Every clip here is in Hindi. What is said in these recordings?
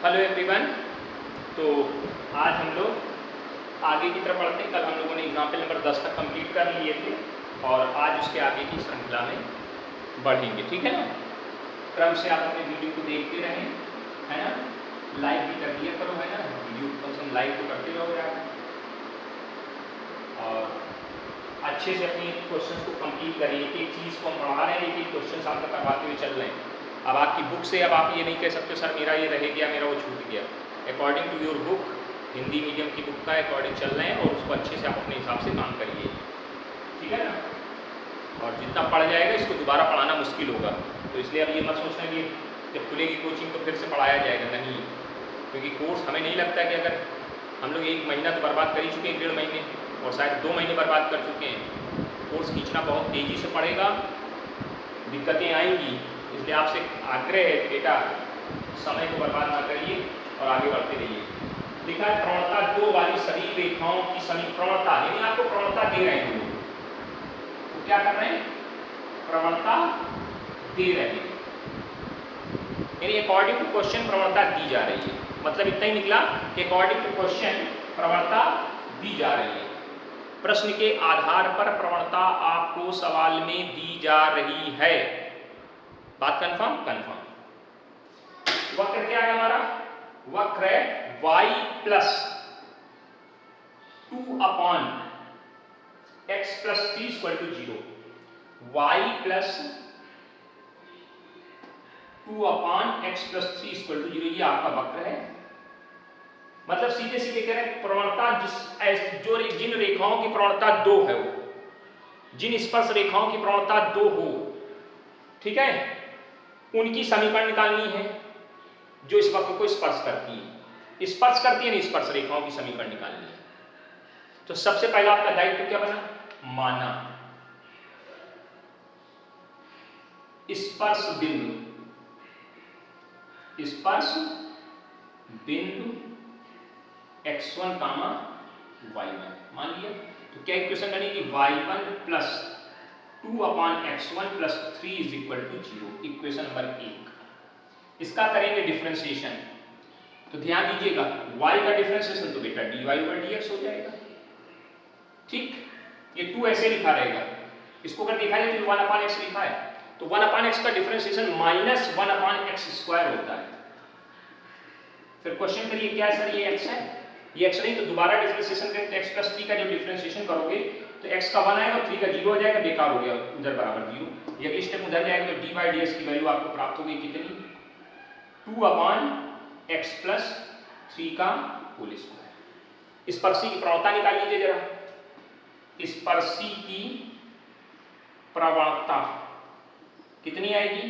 Hello everyone. तो आज हम लोग आगे की तरफ बढ़ते हैं। कल हम लोगों ने एग्जाम्पल नंबर 10 तक कंप्लीट कर लिए थे और आज उसके आगे की श्रृंखला में बढ़ेंगे, ठीक है ना। क्रम से आप अपने वीडियो को देखते रहें, है ना। लाइक भी कर दिया करो, है ना। वीडियो कम से कम लाइक तो करते रहो यार, और अच्छे से अपनी क्वेश्चन को कंप्लीट करिए। एक चीज़ को हम पढ़ा रहे हैं, एक क्वेश्चन आप करवाते हुए चल रहे हैं। अब आपकी बुक से अब आप ये नहीं कह सकते सर मेरा ये रह गया, मेरा वो छूट गया। According to your book, Hindi medium की बुक का अकॉर्डिंग चल रहे हैं और उसको अच्छे से आप अपने हिसाब से काम करिए, ठीक है ना। और जितना पढ़ जाएगा इसको दोबारा पढ़ाना मुश्किल होगा, तो इसलिए अब ये मत सोचना कि जब खुलेगी कोचिंग तो फिर से पढ़ाया जाएगा, नहीं। क्योंकि कोर्स हमें नहीं लगता कि अगर हम लोग 1 महीना तो बर्बाद कर ही चुके हैं, 1.5 महीने और शायद 2 महीने बर्बाद कर चुके हैं। कोर्स खींचना बहुत तेज़ी से पड़ेगा, दिक्कतें आएंगी। इसलिए आपसे आग्रह है बेटा, समय को बर्बाद ना करिए और आगे बढ़ते रहिए। लिखा है प्रवणता 2 वाली सभी रेखाओं की समीप्रवणता, यानी आपको प्रवणता दे रहे हैं लोग, तो क्या कर रहे हैं, प्रवणता दे रहे हैं, यानी अकॉर्डिंग टू क्वेश्चन प्रवणता दी जा रही है। मतलब इतना ही निकला कि अकॉर्डिंग टू क्वेश्चन प्रवणता दी जा रही है। प्रश्न के आधार पर प्रवणता आपको सवाल में दी जा रही है। बात कंफर्म? कंफर्म। वक्र क्या है हमारा? वक्र है y plus 2 upon x plus 3 equal to 0। y plus 2 upon x plus 3 equal to 0, ये आपका वक्र है। मतलब सीधे सीधे कह रहे हैं प्रवणता जिन रेखाओं की प्रवणता 2 है, वो जिन स्पर्श रेखाओं की प्रवणता 2 हो, ठीक है, उनकी समीकरण निकालनी है जो इस वक्र को स्पर्श करती है। स्पर्श करती है, नहीं स्पर्श रेखाओं की समीकरण निकालनी है। तो सबसे पहला आपका दायित्व क्या बना? माना स्पर्श बिंदु x1, y1 मान लिया। तो क्या इक्वेशन बनेगी? y1 plus 2 upon x1 plus 3 is equal to 0। Equation number 1। इसका करेंगे डिफरेंशिएशन। तो ध्यान दीजिएगा, y का डिफरेंशिएशन तो बेटा dy ओवर dx हो जाएगा, ठीक। ये 2 ऐसे लिखा रहेगा, इसको अगर देखा जाए तो 1 अपॉन x लिखा है, तो 1 अपॉन x का differentiation minus 1 upon x square होता है। फिर क्वेश्चन करिए क्या है सर, ये x है, ये x नहीं, तो दोबारा डिफरेंशिएशन करें तो x प्लस 3 का जब डिफरेंशिएशन करोगे तो x का 1 आएगा और 3 का 0 हो जाएगा, बेकार हो गया, उधर बराबर 0। ये अगली स्टेप उधर जाएगा तो dy dx की वैल्यू आपको प्राप्त होगी कितनी? 2 अपॉन x प्लस 3 का होल स्क्वायर। स्पर्शी की प्रवणता निकाल लीजिए जरा। स्पर्शी की प्रवणता कितनी आएगी?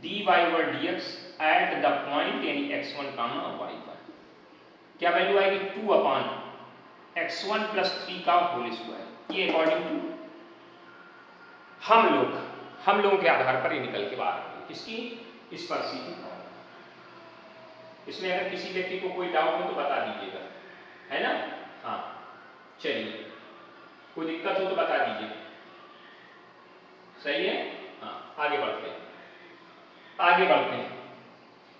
dy over dx at the point यानी x1, y1। क्या वैल्यू आएगी? 2 अपॉन x1 प्लस 3 का होल स्क्वायर। ये अकॉर्डिंग टू हम लोगों के आधार पर ये निकल के बाहर आएगी। किसकी? स्पर्शी की प्रवणता। इसमें अगर किसी व्यक्ति को कोई डाउट हो तो बता दीजिएगा, है ना। हाँ चलिए, कोई दिक्कत हो तो बता दीजिए, सही है। हाँ आगे बढ़ते हैं।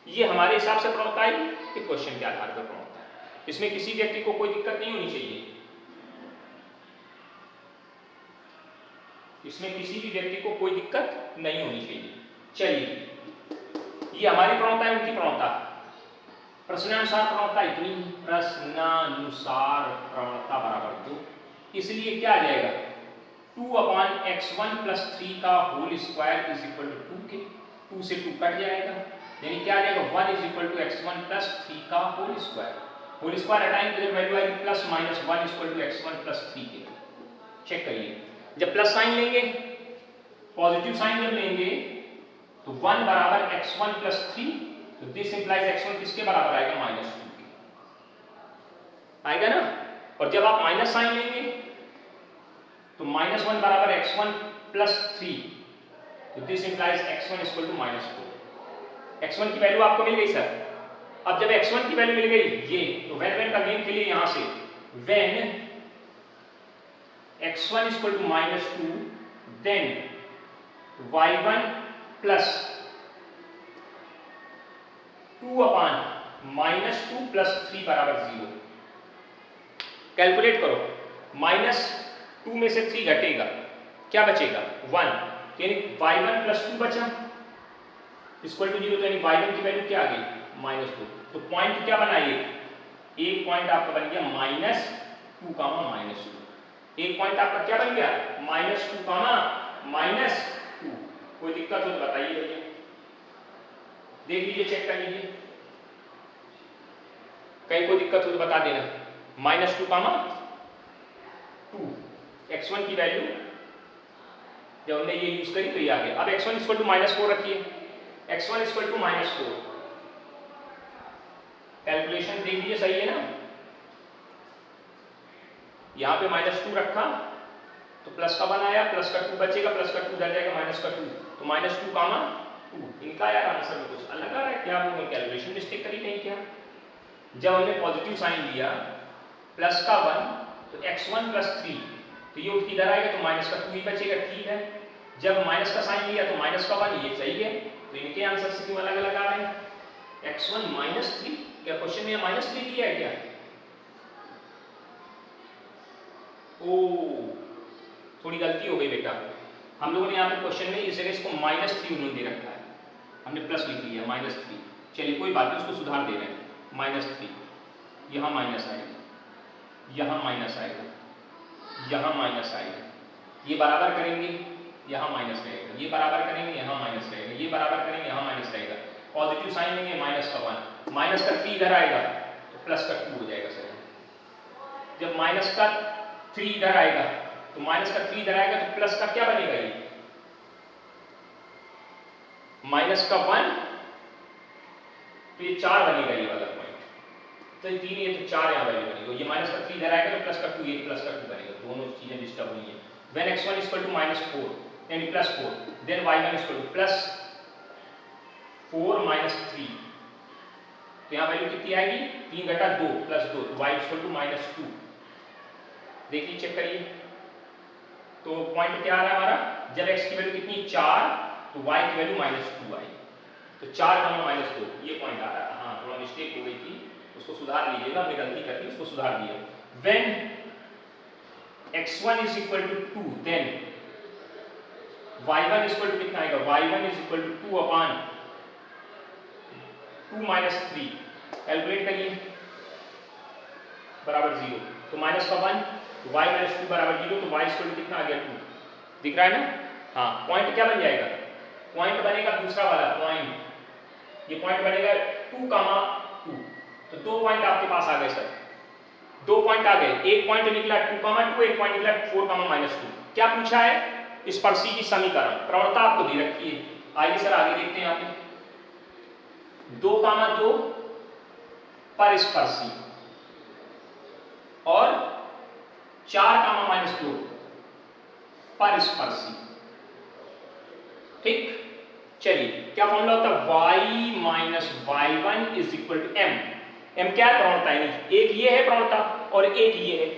ये हमारे हिसाब से प्रवणता आई, ये क्वेश्चन के आधार पर प्रवणता है। इसमें किसी व्यक्ति को कोई दिक्कत नहीं होनी चाहिए, इसमें किसी भी व्यक्ति को कोई दिक्कत नहीं होनी चाहिए। चलिए, ये हमारी प्रवणता है, उनकी प्रवणता। प्रश्नानुसार प्रवणता इतनी, प्रश्नानुसार प्रवणता बराबर 2, इसलिए क्या आ जाएगा? 2 अपॉन x1 प्लस 3 का whole square is equal to 2 के 2 से 2 कट जाएगा, यानी क्या आ जाएगा? 1 is equal to x1 plus 3 का होल स्क्वायर। होल स्क्वायर हटाएंगे तो जब वैल्यू आएगी plus minus 1 equal to x1 plus 3 के। चेक करिए, जब प्लस साइन लेंगे, पॉजिटिव साइन जब लेंगे तो 1 बराबर x1 प्लस 3, तो दिस इंप्लाइज x1 किसके बराबर आएगा? -2 के आएगा ना। और जब आप माइनस साइन लेंगे तो -1 बराबर x1 प्लस 3, तो this implies x1 equal to -4। x1 की वैल्यू आपको मिल गई सर। अब जब x1 की वैल्यू मिल गई ये, तो व्हेन का गेम खेलिए यहां से, when x1 equal to -2 then y1 plus 2 upon -2 + 3 = 0। Calculate करो, -2 में से 3 घटेगा, क्या बचेगा 1, यानी y1 + 2 बचा इक्वल टू 0, तो यानी y1 की वैल्यू क्या आ गई -2। तो पॉइंट क्या बना ये, एक पॉइंट आपका बन गया -2, -2। एक पॉइंट आपका क्या बन गया -2, -2। कोई दिक्कत हो तो बताइए भैया, देख लीजिए, चेक कर लीजिए, कहीं कोई दिक्कत हो तो बता देना। -2, -2 x1 की वैल्यू जब हमने ये यूज करी तो ये आ गया। अब x1 = -4 रखिए, x1 = -4, कैलकुलेशन देख लीजिए सही है ना। यहाँ पे -2 रखा तो प्लस का 1 आया, प्लस का 2 बचेगा, प्लस का 2 इधर जाएगा, माइनस का 2, तो -2, 2। इनका यार आंसर में कुछ अलग आ रहा है क्या, वो कैलकुलेशन मिस्टेक करी नहीं क्या। जब हमने पॉजिटिव साइन लिया प्लस का 1 तो x1 + 3, तो ये इधर आएगा तो माइनस का 2 ही बचेगा, ठीक है। जब माइनस का साइन लिया तो माइनस का 1, ये सही है। तो इनके आंसर से क्यों अलग अलग आ रहे हैं। x1 -3, क्या क्वेश्चन में -3 दिया है क्या। ओ थोड़ी गलती हो गई बेटा, हम लोगों ने यहाँ पे क्वेश्चन में इस जगह इसको -3 उन्होंने दे रखा है, हमने प्लस लिख लिया -3। चलिए कोई बात नहीं, उसको सुधार दे रहे हैं। -3, यहाँ माइनस आएगा, यहाँ माइनस आएगा, यहाँ माइनस आएगा, ये बराबर करेंगे यहाँ माइनस रहेगा, ये बराबर करेंगे यहाँ माइनस रहेगा, ये बराबर करेंगे यहाँ माइनस रहेगा। पॉजिटिव साइन लेंगे माइनस का 1, माइनस का 3 इधर आएगा तो प्लस का 2 हो जाएगा सर। जब माइनस का 3 इधर आएगा तो माइनस का 3 इधर आएगा तो प्लस का क्या बनेगा, ये माइनस का 1, तो ये 4 बनेगा ये वाला पॉइंट, तो 3 ये तो 4 यहाँ वैल्यू बनेगी। ये माइनस का 3 इधर आएगा तो प्लस का 2, ये प्लस का 2 बनेगा, दोनों चीजें डिस्टर्ब हुई हैं। When x1 = -4 यानी +4, then y1 = +4 - 3, तो यहाँ वैल्यू कितनी आएगी 3 घटा 2 + 2, तो y = -2। देखिए चेक करिए, तो पॉइंट क्या आ रहा है हमारा, जब x की वैल्यू कितनी 4 तो y की वैल्यू -2 आई, तो 4, -2 ये पॉइंट आ रहा है। हाँ थोड़ा मिस्टेक हो गई थी, उसको सुधार लीजिएगा, हमने गलती कर दी, उसको सुधार दिया। When x1 = 2, then y1 = कितना आएगा, y1 = 2/2 - 3, कैलकुलेट करिए, बराबर 0, तो माइनस का 1 तो y - 2 = 0, तो y = कितना आ गया 2, दिख रहा है ना। हाँ पॉइंट क्या बन जाएगा, पॉइंट बनेगा दूसरा वाला पॉइंट, ये पॉइंट बनेगा 2, 2, तो 2 पॉइंट आपके पास आ गए सर, 2 पॉइंट आ गए, एक पॉइंट निकला 2, 2, एक पॉइंट निकला 4, -2। क्या पूछा है, स्पर्शी की समीकरण, प्रवणता आपको दे रखी है। आइए सर आगे देखते हैं यहाँ पे, 2, 2 पर स्पर्शी और 4, -2 पर स्पर्शी, ठीक। चलिए क्या फॉर्मूला होता है, y - y1 = m। m क्या है, प्रवणता है, एक ये है प्रवणता और एक ये है,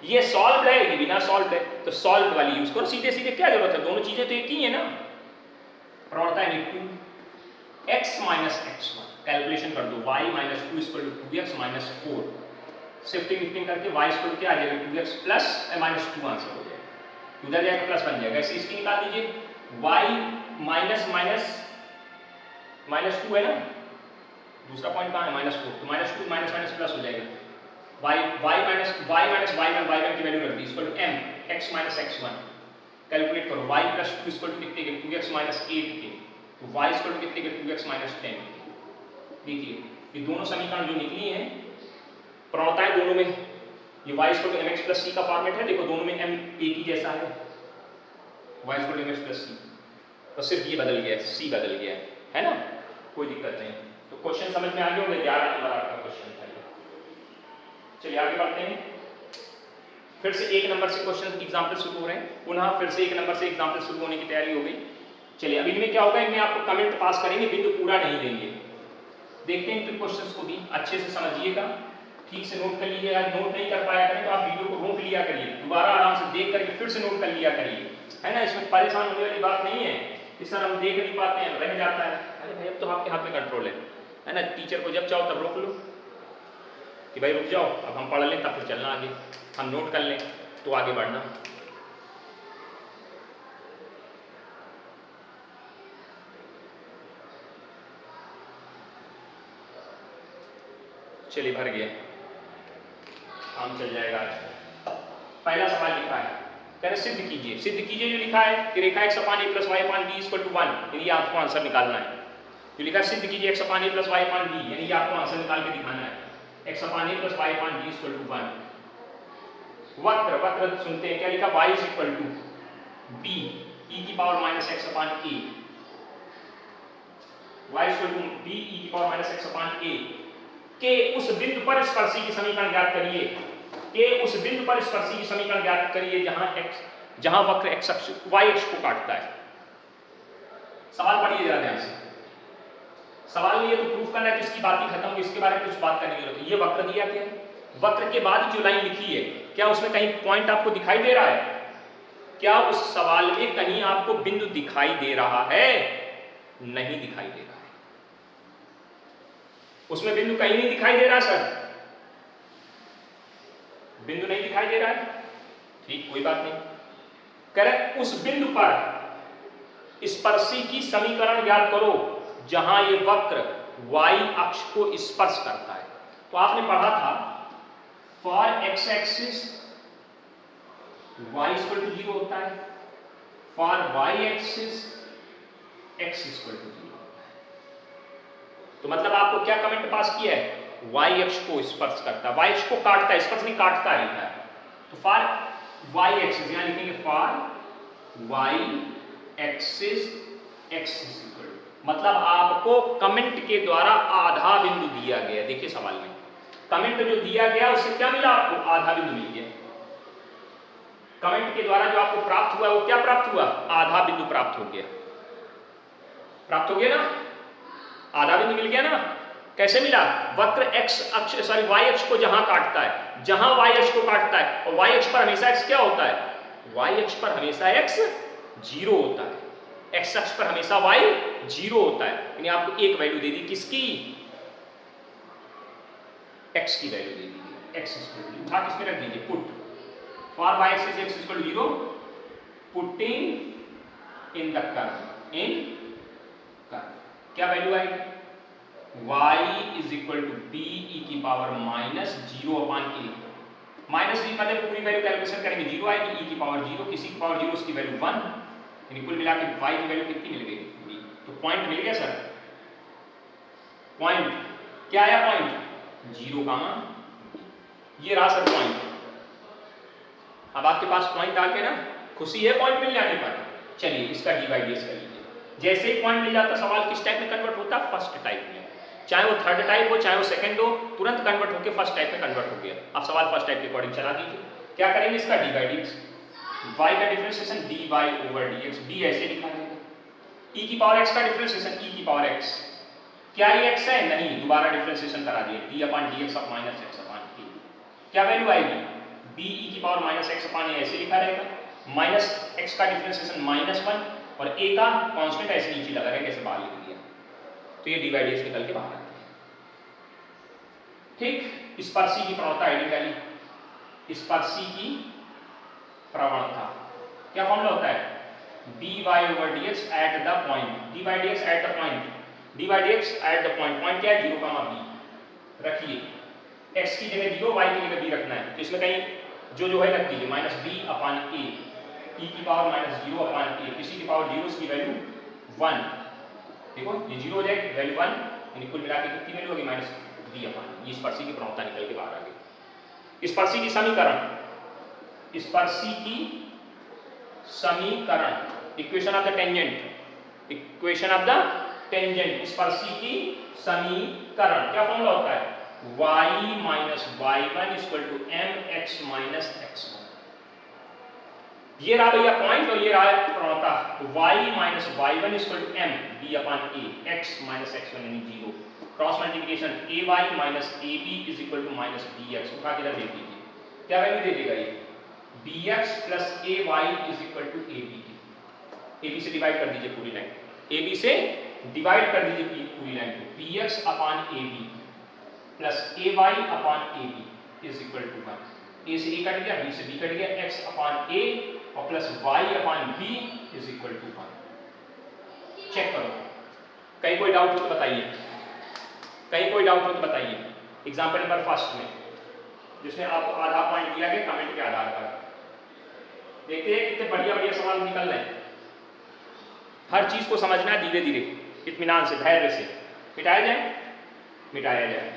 ये सॉल्व है, ये बिना सॉल्व है, तो सॉल्व वाली यूज करो, सीधे सीधे क्या जरूरत है, दोनों चीजें तो एक ही है ना। प्रवणता है 2x - x1, कैलकुलेशन कर दो, y - 2 = 2x - 4, शिफ्टिंग लिफ्टिंग करके y = क्या आ जाएगा 2x + -2 आंसर हो जाएगा, उधर जाएगा प्लस बन जाएगा। ऐसे इसकी निकाल दीजिए, y -2 है ना, दूसरा पॉइंट कहाँ है -4, तो -2 - प्लस हो जाएगा, y y1 की वैल्यू रख दी, m x - x1, कैलकुलेट करो, y + 2 = कितने के 2x - 8 के, तो y = कितने के 2x - 10 के। देखिए ये दोनों समीकरण जो निकली हैं प्रवणताएं दोनों में, ये y = mx + c का फॉर्मेट है, देखो दोनों में m एक ही जैसा है, y = mx + c, तो सिर्फ ये बदल गया, c बदल गया है ना, कोई दिक्कत नहीं। तो क्वेश्चन समझ में आ गया होगा, 11 नंबर आपका क्वेश्चन था। चलिए आगे बढ़ते हैं, फिर से 1 नंबर से क्वेश्चन एग्जाम्पल शुरू हो रहे हैं, पुनः फिर से 1 नंबर से एग्जाम्पल शुरू होने की तैयारी हो गई। चलिए अब इनमें क्या होगा, इनमें आपको कमेंट पास करेंगे, बिंदु पूरा नहीं देंगे। देखते हैं इन क्वेश्चंस को भी अच्छे से समझिएगा, ठीक से नोट कर लीजिएगा, नोट नहीं कर पाया करें तो आप वीडियो को रोक लिया करिए, दोबारा आराम से देख करके फिर से नोट कर लिया करिए, है ना। इसमें परेशान होने वाली बात नहीं है कि सर हम देख नहीं पाते हैं, रह जाता है, अरे भाई अब तो आपके हाथ में कंट्रोल है, है ना। टीचर को जब चाहो तब रोक लो कि भाई रुक जाओ, अब हम पढ़ लें तब फिर चलना आगे, हम नोट कर लें तो आगे बढ़ना। चलिए भर गया, काम चल जाएगा आज। पहला सवाल लिखा है, कह रहे सिद्ध कीजिए। सिद्ध कीजिए जो लिखा है कि रेखा x upon a plus y upon b equal to 1, यानी आपको आंसर निकालना है। जो लिखा है सिद्ध कीजिए x upon a plus y upon b, यानी आपको आंसर निकाल के दिखाना है। x upon a plus y upon b equal to 1। वक्र, वक्र सुनते हैं, क्या लिखा, y is equal to b e की power minus x upon a, y is equal to b e की power minus x upon a के उस बिंदु पर स्पर्शी की समीकरण ज्ञात करिए, के उस बिंदु पर स्पर्शी की समीकरण ज्ञात करिए जहां वक्र x अक्ष y अक्ष को काटता है। सवाल पढ़िए जरा ध्यान से। सवाल में ये तो प्रूफ करना है कि इसकी बात ही खत्म हो, इसके बारे में कुछ बात करने की जरूरत है। ये वक्र दिया क्या है, वक्र के बाद जो लाइन लिखी है, क्या उसमें कहीं पॉइंट आपको दिखाई दे रहा है? क्या उस सवाल में कहीं आपको बिंदु दिखाई दे रहा है? नहीं दिखाई दे रहा है, उसमें बिंदु कहीं नहीं दिखाई दे रहा सर, बिंदु नहीं दिखाई दे रहा है। ठीक, कोई बात नहीं। कह रहे उस बिंदु पर स्पर्शी की समीकरण ज्ञात करो जहां ये वक्र y अक्ष को स्पर्श करता है। तो आपने पढ़ा था for x axis y equal to 0 होता है, for y axis x equal to 0। तो मतलब आपको क्या कमेंट पास किया है, y अक्ष को स्पर्श करता है, y अक्ष को काटता है, स्पर्श नहीं काटता है लिखा है। तो फॉर y एक्सिस यहां लिखेंगे for y axis x equal, मतलब आपको कमेंट के द्वारा आधा बिंदु दिया गया। देखिए सवाल में कमेंट जो दिया गया उससे क्या मिला आपको, आधा बिंदु मिल गया। कमेंट के द्वारा जो आपको प्राप्त हुआ वो क्या प्राप्त हुआ, आधा बिंदु प्राप्त हो गया। प्राप्त हो गया ना, आधा बिंदु मिल गया ना। कैसे मिला, वक्र x अक्ष सॉरी y अक्ष को जहां काटता है, जहां y अक्ष को काटता है, और y अक्ष पर हमेशा x क्या होता है, y अक्ष पर हमेशा x 0 होता है, x अक्ष पर हमेशा y 0 होता है। यानी आपको एक वैल्यू दे दी, किसकी, x की वैल्यू दे दी, x उठा किसमें रख दीजिए, put for y axis x equal to 0 putting in the curve, in curve क्या वैल्यू आएगी, y is equal to b e की power minus 0 upon a। Minus b मतलब पूरी वैल्यू कैलकुलेशन करेंगे 0 आएगी, e की पावर 0, किसी की पावर 0 उसकी वैल्यू 1, यानी कुल मिला के y की वैल्यू कितनी मिल गई, b। तो पॉइंट मिल गया सर, पॉइंट क्या आया, पॉइंट 0 का मान, ये रहा सर पॉइंट। अब आपके पास पॉइंट आ गया ना, खुशी है पॉइंट मिल जाने पर। चलिए इसका डिवाइड कर लीजिए। जैसे ही पॉइंट मिल जाता सवाल किस टाइप में कन्वर्ट होता है, फर्स्ट टाइप में, चाहे वो थर्ड टाइप हो चाहे वो सेकंड हो, तुरंत कन्वर्ट होकर फर्स्ट टाइप में कन्वर्ट हो गया। अब सवाल फर्स्ट टाइप के अकॉर्डिंग चला दीजिए। क्या करेंगे, इसका D by D X, Y का differentiation D Y over D X, D ऐसे लिखा जाएगा, ई की पावर एक्स का डिफरेंशिएशन ई की पावर एक्स, क्या ये एक्स है, नहीं, दोबारा डिफरेंशिएशन करा दिए, D upon D X of minus X upon A, क्या वैल्यू आएगी, बी ई की power minus X upon A ऐसे लिखा रहेगा, माइनस एक्स का डिफरेंशिएशन -1 और ए का कांस्टेंट ऐसे नीचे लगा रहेगा, ऐसे बाहर लिख दिया, तो ये डी बाई डी एक्स निकल के बाहर आती है। ठीक, स्पर्शी की प्रवणता आइडियली, स्पर्शी की प्रवणता क्या फॉर्मूला होता है, dy over dx at the point, dy dx at the point, dy dx at the point, point क्या है 0, b रखिए, x की जगह 0 y की जगह b रखना है, तो इसमें कहीं जो है रख दीजिए, माइनस बी अपान ए, ई की पावर माइनस 0 अपान ए, किसी की पावर 0 उसकी वैल्यू 1, देखो ये 0 हो जाएगी, वैल्यू 1, यानी कुल मिला के कितनी वैल्यू होगी, माइनस बी अपान, ये स्पर्शी की प्रवणता निकल के बाहर आ गई। स्पर्शी की समीकरण, स्पर्शी की समीकरण, equation of the tangent, equation of the tangent, स्पर्शी की समीकरण क्या फॉर्मूला होता है, y minus y1 equal to mx minus x1। ये रहा भैया पॉइंट और ये रहा प्रवणता, y minus y1 equal to m b upon a, x minus x1 यानी 0, cross multiplication ay minus ab is equal to minus bx, उठा के इधर देख लीजिए, क्या वैल्यू दे देगा ये, bx plus ay is equal to ab, ab से डिवाइड कर दीजिए पूरी लाइन, ab से डिवाइड कर दीजिए पूरी लाइन को, px upon ab plus ay upon ab is equal to 1। a से a कट गया, b से b कट गया, x अपॉन a और plus y upon b is equal to 1। Check करो, कहीं कोई डाउट हो तो बताइए, कहीं कोई डाउट हो तो बताइए। एग्जाम्पल नंबर फर्स्ट में जिसमें आपको आधा पॉइंट दिया गया कमेंट के आधार पर, देखते हैं कितने बढ़िया बढ़िया सवाल निकल रहे हैं। हर चीज को समझना है धीरे धीरे, इत्मीनान से, धैर्य से। मिटाया जाए, मिटाया जाए।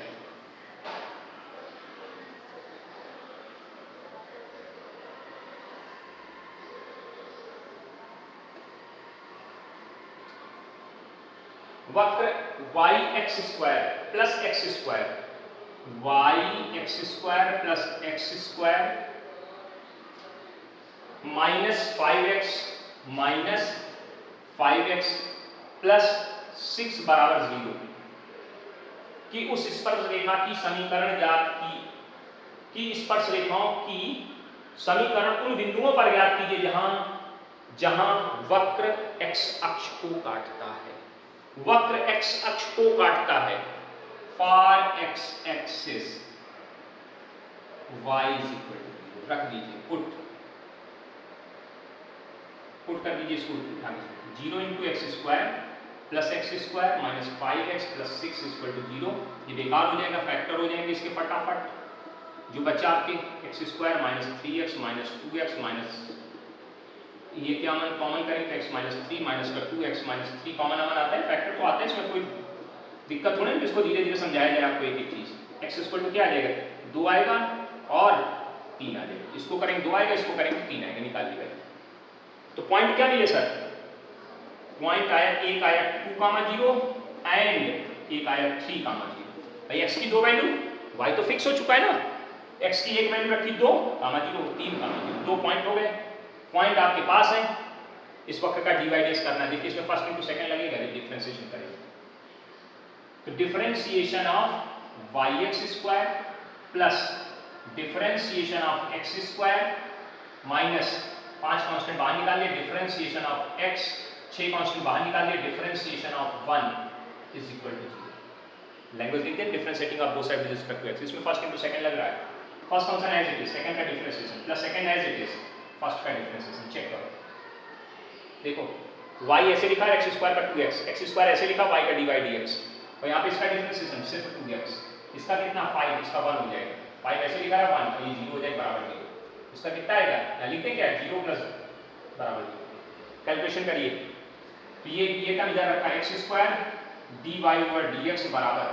वक्र yx square plus x square, yx square plus x square minus 5x plus 6 बराबर 0 कि उस स्पर्शरेखा की समीकरण ज्ञात की स्पर्शरेखाओं की समीकरण उन बिंदुओं पर ज्ञात कीजिए जहां जहां वक्र x अक्ष को काटता है। वक्र x अक्ष को काटता है। For x axis y is equal to 0 रख दीजिए, पुट कर दीजिए इसको, 0 into x square plus x square minus 5x plus 6 equal to 0। ये बेकार हो जाएगा, फैक्टर हो जाएंगे इसके फटाफट। जो बच्चा आपके x square minus 3x minus 2x minus ये क्या कॉमन करें तो x माइनस 3 माइनस का 2x माइनस 3 कॉमन अमन आता है, फैक्टर तो आता है, इसमें कोई दिक्कत थोड़ी नहीं। इसको धीरे धीरे समझाया जाए आपको एक एक चीज। एक्स इक्वल टू क्या आ जाएगा, 2 आएगा और 3 आ जाएगा। इसको करेंगे 2 आएगा, इसको करेंगे 3 आएगा, निकाल लीजिए। तो पॉइंट क्या मिले सर, पॉइंट आया, एक आया 2,0 एंड एक आया 3,0। भाई x की 2 वैल्यू, y तो फिक्स हो चुका है ना, x की एक वैल्यू रखी 2,0 3,0, 2 पॉइंट हो गए। पॉइंट आपके पास है, इस वक्र का डिवाइडेड करना है। देखिए इसमें फर्स्ट इंटू सेकंड लगेगा, डिफरेंशिएशन करेंगे तो differentiation of yx square plus differentiation of x square minus 5 constant बाहर निकाल लिए, डिफरेंशिएशन ऑफ x 6 कांस्टेंट बाहर निकाल लिए, differentiation of 1 is equal to 0। Language लिखते हैं differentiating of both side with respect to x। इसमें फर्स्ट इंटू सेकंड लग रहा है, first function as it is, second का differentiation plus second as it is, first का डिफरेंशिएशन। चेक करो, देखो y ऐसे लिखा है x स्क्वायर का 2x, x स्क्वायर ऐसे लिखा y का dy dx, और यहाँ पे इसका डिफरेंशिएशन सिर्फ 2x, इसका कितना 5, इसका 1 हो जाएगा। 5 ऐसे लिखा है 1 तो ये 0 हो जाएगा बराबर 0। इसका कितना आएगा, यहाँ लिखते हैं क्या, 0 प्लस बराबर 0। कैलकुलेशन करिए तो ये टर्म इधर रखा है, x square dy over dx बराबर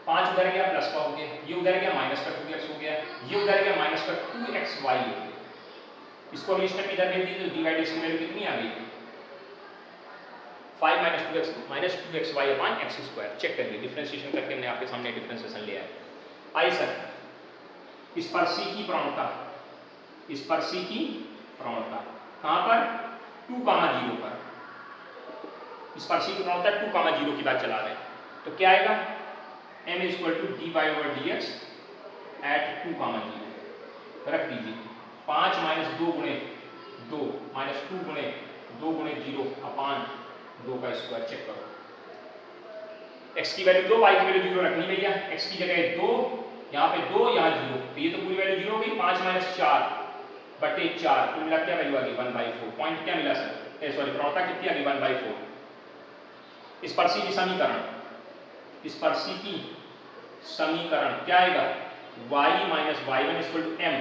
5 उधर गया प्लस का हो गया, ये उधर गया माइनस का 2x हो गया, ये उधर गया माइनस का 2xy हो गया। इसको अगली स्टेप इधर भेज दीजिए तो dy dx की वैल्यू कितनी आ गई, 5 minus 2xy upon x square. Check करिए, डिफरेंशिएशन करके हमने आपके सामने डिफरेंशिएशन लिया है। आइए सर, स्पर्शी की प्रवणता, स्पर्शी की प्रवणता कहां पर, 2,0 पर। स्पर्शी की प्रवणता 2,0 की बात चला रहे हैं तो क्या आएगा, m equal to dy over dx at 2,0 रख दीजिए। 5 माइनस 2 गुणे 2 माइनस 2 गुणे 2 गुणे 0 अपान 2 का स्क्वायर। चेक करो, x की वैल्यू 2, y की वैल्यू 0 रखनी भैया। x की जगह 2, यहाँ पे 2, यहाँ 0, तो ये तो पूरी वैल्यू 0 हो गई। 5 माइनस 4 बटे 4 कुल मिला क्या वैल्यू आ गई, 1/4। पॉइंट क्या मिला सर, सॉरी प्रवणता कितनी आ गई, 1/4। स्पर्शी की समीकरण, स्पर्शी की समीकरण क्या आएगा, y minus y1 equal to m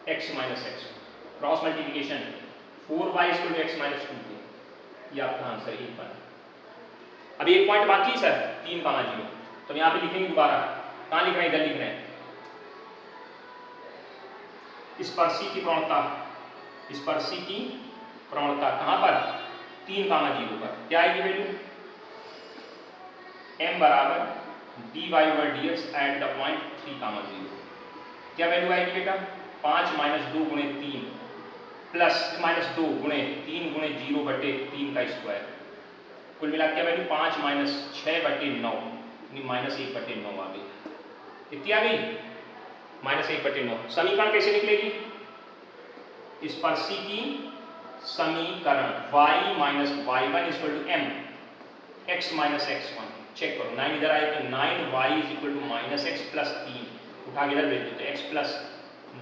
x minus x, cross multiplication 4y equal to x minus 2, ये आपका आंसर 1 बना। अभी एक पॉइंट बाकी है सर, 3,0, तो यहाँ पे लिखेंगे दोबारा, कहाँ लिख रहे हैं, इधर लिख रहे हैं। स्पर्शी की प्रवणता, स्पर्शी की प्रवणता कहाँ पर, 3,0 पर क्या आएगी वैल्यू, m बराबर dy over dx at the point 3,0। क्या वैल्यू आएगी बेटा, 5 माइनस 2 गुणे 3 प्लस माइनस 2 गुणे 3 गुणे 0 बटे 3 का स्क्वायर, कुल मिला क्या वैल्यू 5 माइनस 6 बटे 9, माइनस 1 बटे 9 आ गई। कितनी आ गई, माइनस 1 बटे 9। समीकरण कैसे निकलेगी, स्पर्शी की समीकरण y minus y1 equal to m x minus x1 check करो 9 इधर आए तो 9y is equal to minus x plus 3 उठा के इधर भेज दो तो x प्लस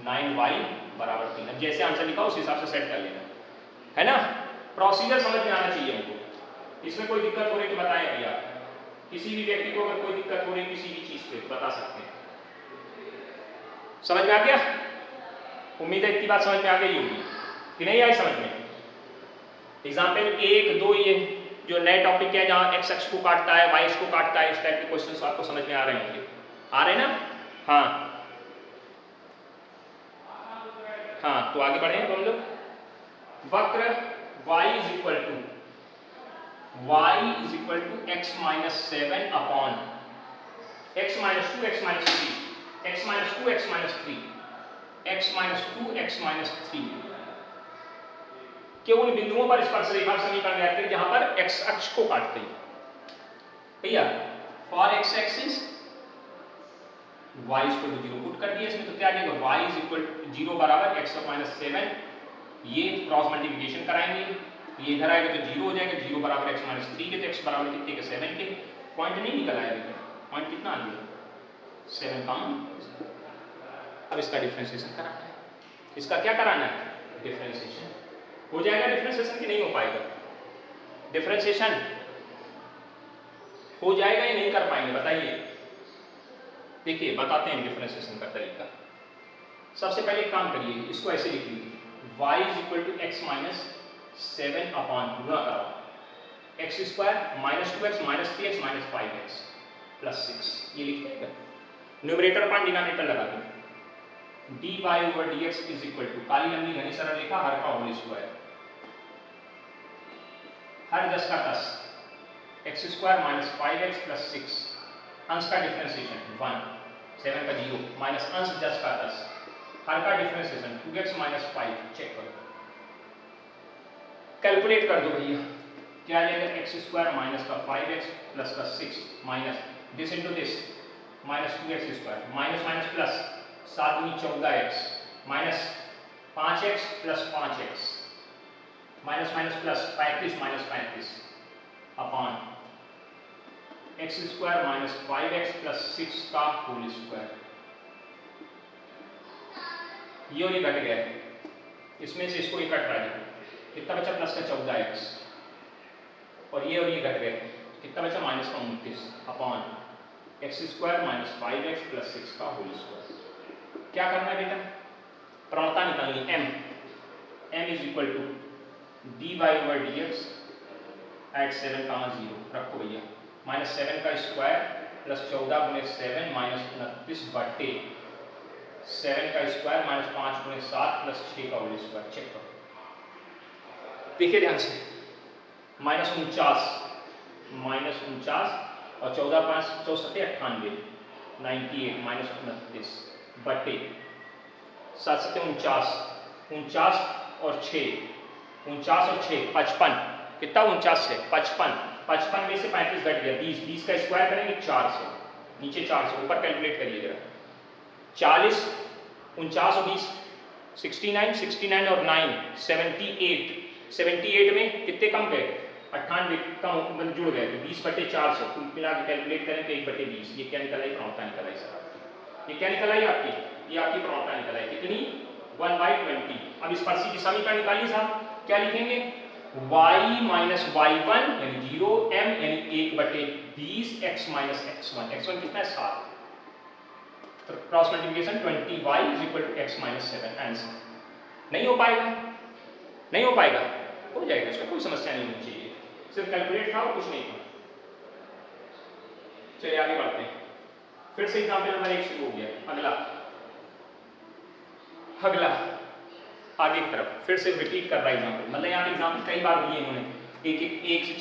9y बराबर 3। अब जैसे आंसर लिखा उस हिसाब से सेट कर लेना है ना। प्रोसीजर समझ में आना चाहिए हमको। इसमें कोई दिक्कत हो रही तो बताएं भैया, किसी भी व्यक्ति को अगर कोई दिक्कत हो रही किसी भी चीज पे बता सकते हैं। समझ में आ गया? उम्मीद है इतनी बात समझ में आ गई होगी कि नहीं आई समझ में। एग्जाम्पल 1, 2 ये जो नए टॉपिक है जहाँ एक्स अक्ष को काटता है वाई अक्ष को काटता है, इस टाइप के क्वेश्चन आपको समझ में आ रहे होंगे। आ रहे ना? हाँ हाँ, तो आगे बढ़े हम लोग। वक्र y is equal to x minus 7 upon x minus 2 x minus 3 x minus 2 x minus 3 x minus 2 x minus 3 के उन बिंदुओं पर स्पर्श रेखा समीकरण ज्ञात करें जहां पर x अक्ष को काटते हैं। भैया for x axis y equal to 0 put कर दिया इसमें, तो क्या आ जाएगा y इज इक्वल टू 0 बराबर x माइनस 7, ये क्रॉस मल्टीप्लिकेशन कराएंगे, ये इधर आएगा तो 0 हो जाएगा, 0 बराबर x माइनस 3 के, तो x बराबर कितने के 7 के। पॉइंट नहीं निकल आया भैया, पॉइंट कितना आ गया 7 कॉमन। अब इसका डिफरेंशिएशन कराना है, इसका क्या कराना है डिफरेंशिएशन। हो जाएगा डिफरेंशिएशन कि नहीं हो पाएगा? डिफरेंशिएशन हो जाएगा या नहीं कर पाएंगे बताइए। देखिए बताते हैं डिफरेंशिएशन का तरीका। सबसे पहले एक काम करिए, इसको ऐसे लिख लीजिए y is equal to x minus 7 upon गुणा करो x square minus 2x minus 3x minus 5x plus 6, ये लिख देगा। न्यूमरेटर पर डिनोमिनेटर लगा दो, dy over dx is equal to काली लंबी घनी सरल रेखा हर का होल स्क्वायर, हर 10 का 10 x square minus 5x plus 6, अंश का डिफरेंशिएशन 1 7 का 0 माइनस अंश 10 का 10, हर का डिफरेंशिएशन 2x माइनस 5, चेक करो कैलकुलेट कर दो भैया, क्या आ जाएगा x स्क्वायर माइनस का 5x प्लस का 6 minus this into this minus 2x square minus minus plus 7 दूनी 14x minus 5x plus 5x minus minus plus 35 minus 35 upon x square minus 5x plus 6 का होल स्क्वायर। ये और ये घट गया, इसमें से इसको ये कट रहा है, कितना बचा प्लस का 14x, और ये घट गए, कितना बचा माइनस का 29 upon x square minus 5x plus 6 का होल स्क्वायर। क्या करना है बेटा? प्रवणता निकालनी m is equal to dy over dx at 7 comma 0 रखो भैया, माइनस 7 का स्क्वायर प्लस 14 गुणे 7 माइनस 29 बटे 7 का स्क्वायर माइनस 5 गुणे 7 प्लस 6 का होल स्क्वायर। चेक करो, देखिए ध्यान से, माइनस 49 और 14 5 64 98 98 माइनस 29 बटे 7 7 49 और 6 55, कितना 49 से 55 में से 35 घट गया 20 का स्क्वायर करेंगे 4 से, नीचे 4 से ऊपर कैलकुलेट करिए जरा, 40 49 और 20 69 और 9 78 में कितने कम गए 98 कम जुड़ गए, तो 20 बटे 4 से कुल मिला के कैलकुलेट करें तो 1 बटे 20, ये क्या निकल आई प्रवणता निकल आई सर। ये क्या निकल आई आपकी? ये आपकी प्रवणता निकल आई कितनी 1/20। अब इस पर की समीकरण निकालिए साहब, क्या लिखेंगे y माइनस y1 यानी 0 m यानी 1/20 x माइनस x1 कितना है 7, तो cross multiplication 20y is equal to x minus 7। Answer नहीं हो पाएगा, हो जाएगा, इसमें कोई समस्या नहीं होनी चाहिए, सिर्फ कैलकुलेट था और कुछ नहीं था। चलिए आगे बढ़ते हैं, फिर से एग्जाम्पल नंबर 1 शुरू हो गया। अगला आगे की तरफ फिर से रिपीट कर रहा है एग्जाम्पल, मतलब यहाँ पे एग्जाम्पल कई बार दिए इन्होंने, एक से